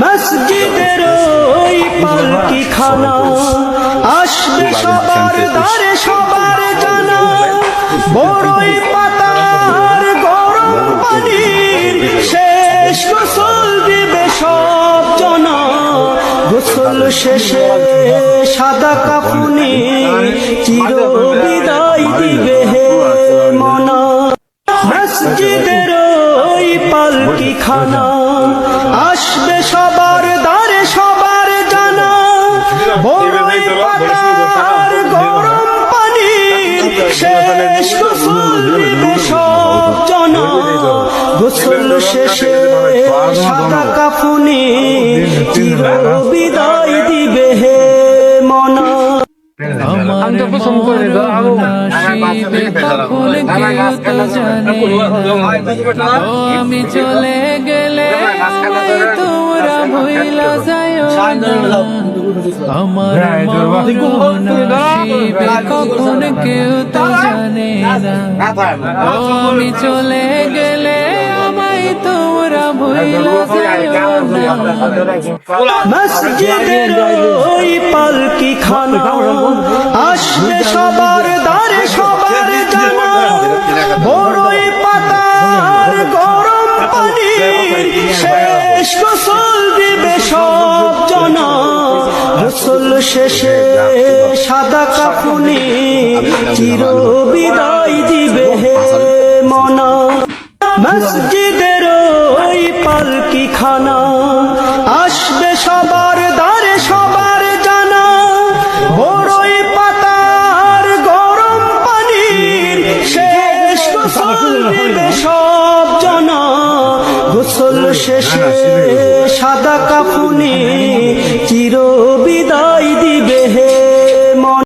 মসজিদের ওই পালকি খানা আসবে সবার দ্বারে সবার জানা, বড়ই পাতার গরম পানির শেষ গোসল দিবে সব জনা। গোসল শেষে সাদা কাফনি চির বিদায় দিবে হে মনা। মসজিদের ওই পালকি খানা আসবে সবার দ্বারে সবার জানা, বড়ই পাতার গরম পানির শেষ গোসল দিবে সব জনা। গোসল শেষে সাদা কাফনি চির বিদায় দিবে হে মনা। আমার নসিবে কখন কেউ তো জানে না, আমি চলে গেলে আমায় তোমরা ভুইলা যাইও না। আমার নসিবে কখন কেউ তো জানে না, আমি চলে গেলে আমায় তোমরা ভুইলা যাইও না। মসজিদের ওই পালকি খানা আসবে সবার দ্বারে সবার জানা, বড়ই পাতার গরম পানির শেষ গোসল দিবে সব জনা। গোসল শেষে সাদা কাফনি চির বিদায় দিবে হে মনা। মসজিদের ওই পালকি খানা আসবে সবার দ্বারে সবার জানা, বড়ই পাতার গরম পানির শেষ গোসল দিবে সব জনা। গোসল শেষে সাদা কাফনি চির